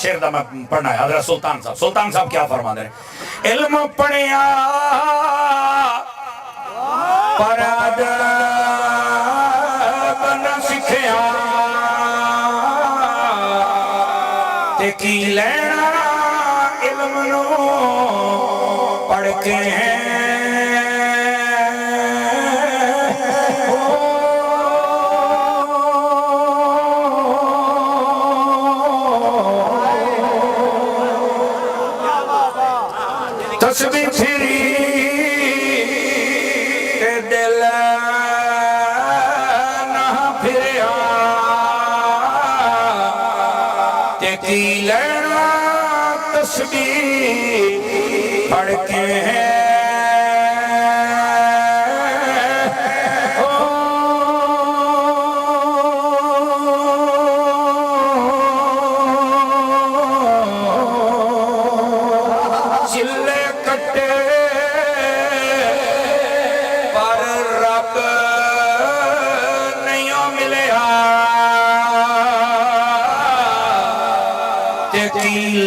शेर दा मैं पढ़ना है। हज़रत सुल्तान साहब क्या फरमाते हैं? इल्म पढ़िया पर अदब न सिखिया ते की लेना इल्म नो पढ़ के तस्बीह फिरी ते दिल ना फिरिया ते की लेना तस्बीह पढ़ के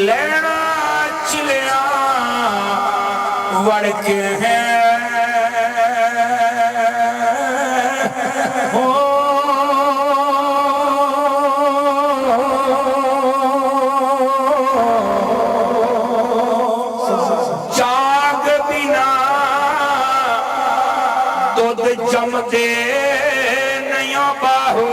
लेना चिलिया वड़ के हैं हो जाग बिना दूध जमदे नहीं बाहू।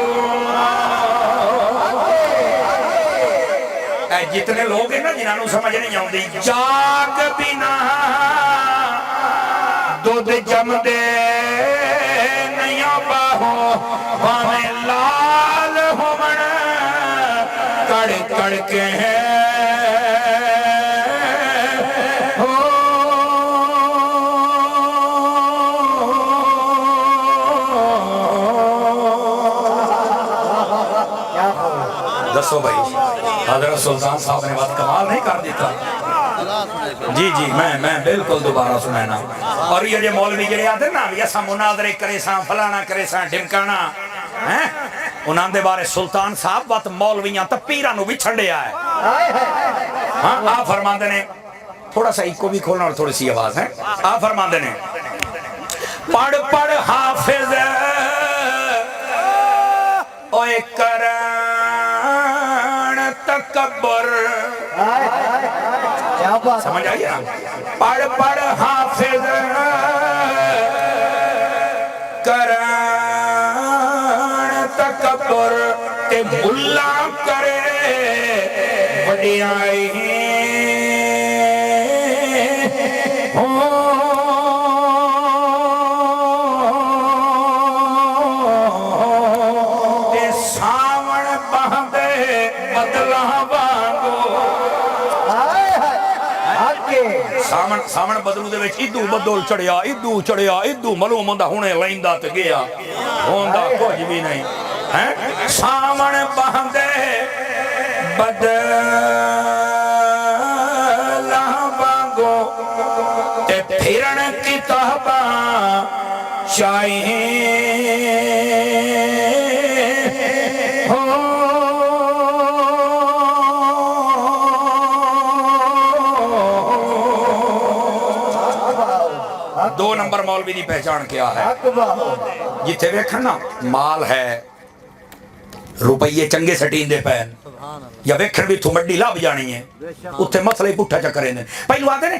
जितने लोग हैं ना जिन्होंने समझ नहीं आती, जाग बिना दूध जमदे नहीं बाहो भावे लाल होवन कड़ कड़ के हैं हो दसो भाई। हज़रत सुल्तान साहब ने बात कमाल नहीं कर दिता। जी जी मैं बिल्कुल दोबारा सुनाना। और ये जो मौलवी जड़े आते ना भी असा मुनादरे करे सा फलाना करे सा ढिमकाना हैं उन्होंने बारे सुल्तान साहब बात मौलवियां तो पीरां भी छंडिया है। हाँ आप फरमाते ने थोड़ा सा इको भी खोलना और थोड़ी सी आवाज है। आप फरमाते ने पढ़ पढ़ हाफिज ओए कर तकब्बुर। समझ आई ना? पढ़ पढ़ हाफिज करान तकब्बुर ते मुल्ला करे वडियाई हो ते सावण बहदे बदला सावण बदलू दे विच इदू बदल चढ़िया इदू मालूम होंदा हुणे लैंदा ते गया होंदा कुछ भी नहीं है। सावण बहदे बदला वांगो ते फिरन किताबां चाहिए हो। दो नंबर मौलवी की पहचान क्या है? जिथे वेखन ना माल है रुपये चंगे सटींदे पैन या वेखन भी थू मड्डी लभ जानी है उत्थे मसले पुट्ठा चक्कर पहलू आते ने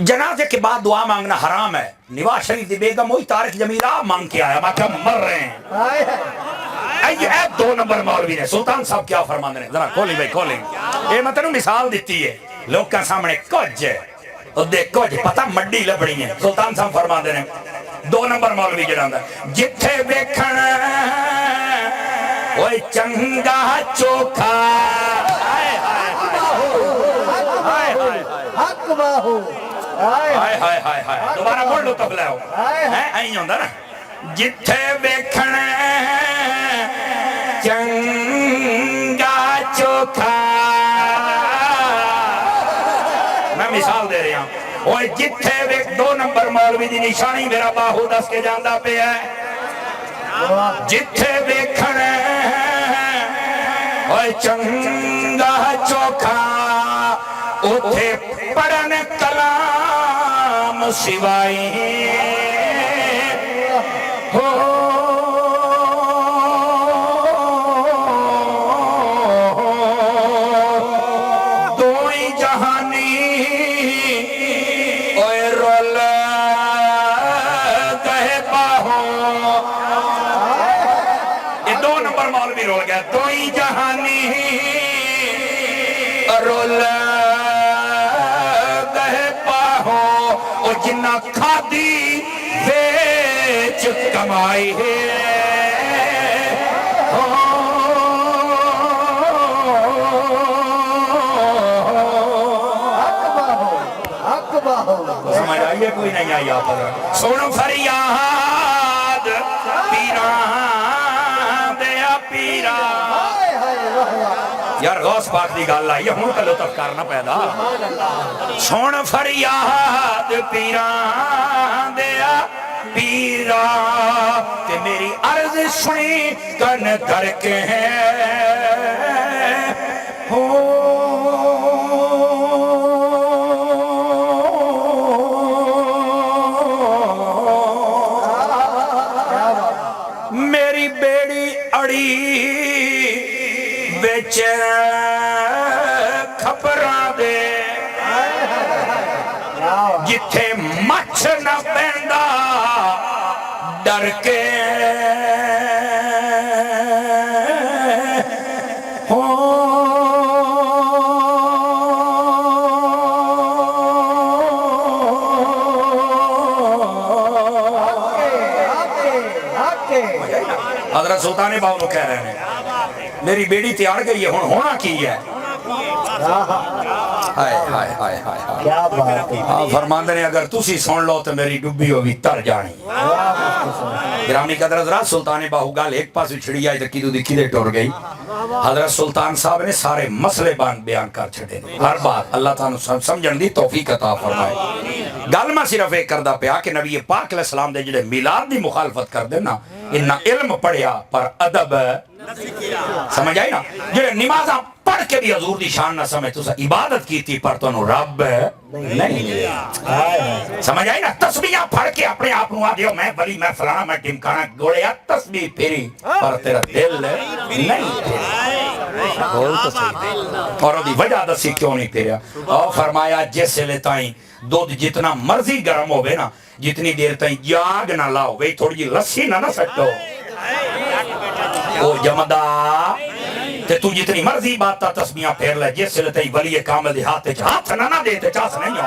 जनाजे के बाद दुआ मांगना हराम है। निवाज शरीफ की बेगम वही तारिक जमील आप मांग के आया मैं क्या मर रहे हैं। दो नंबर मौलवी ने सुल्तान साहब क्या फरमाते हैं जरा खोली भाई खोली। ये मैं तेन मिसाल दी है लोगों सामने कुछ देखो जी पता मड्डी लभनी है। सुल्तान साहब फरमाते हैं दो नंबर मौलवी जरा जिथे वेखण ओए चंगा चोखा दोबारा बोल लो तब लाओ ऐ होंदा ना जिथे वेखण चंगा चोखा। मैं मिसाल दे रहा हूं ओए जिथे वे दो नंबर मौलवी की निशानी मेरा बाहू दस के जाता पे है जिथे वेखण ओए चंगा चोखा उथे पढ़न कलाम सिवाई हो दो ही जहानी ओए रोल कहे पाहो ये 2 नंबर मौलवी रोल गया दो ही जहानी रोल कहे पाहो ओ जिन्ना खादी बेच कमाई है समझ आइए कोई नहीं आई आप सुन फरियाद पीरा दया पीरा यार गौस पाक की गल आई हूं तो लुत्फ करना पैदा सुन फरियाद पीरा दया पीरा ते मेरी अर्ज सुनी कन करके है हो मेरी बेड़ी अड़ी बेच खबरां दे जिथे मच्छ न पैंदा डर के हो हज़रत सुल्तान बाहू कह रहे हैं मेरी बेड़ी तैयार गई है हुण होना की है हाय हाय हाय हाय क्या बात है फरमांदे ने अगर तुसी सुन लो तो मेरी डुब्बी होगी तर जानी ग्रामी कदर हज़रत सुल्तान बाहू गल एक पास छिड़ी आई तो किदू दी किदे टुर गई हज़रत सुल्तान साहब ने सारे मसले बयान कर छड़े हर बात अल्लाह तानु समझण दी तौफीक अता फरमाए गल मैं सिर्फ एक करदा पिया कि नबी पाक अलैहिस्सलाम दे जेड़े मिलाद दी मुखालफत करदे ना इन्ना इल्म पढ़िया पर अदब समझ आई ना जेड़े नमाज़ां पढ़ के भी हजूर दी शान ना समझ तुसा इबादत कीती पर तुहानू रब नहीं समझ आई ना तस्बीहां पढ़ के अपने आप नु आ दियो मैं वली मैं फलाना मैं टिमकाना गोलिया तस्बीह फेरी पर तेरा दिल नहीं बोल तो सही और ओदी वजह दसी क्यों नहीं फेरिया और फरमाया जिसले ताई दूध जितना मर्जी गर्म होवे ना जितनी देर ताई जाग ना लाओ वे थोड़ी जी लस्सी ना सटो ओ जमदा ते तू जितनी मर्जी बात तस्बीहां फेर ले जिसले ताई वली कामिल दे हाथ च हाथ ना दे ते चास नहीं हो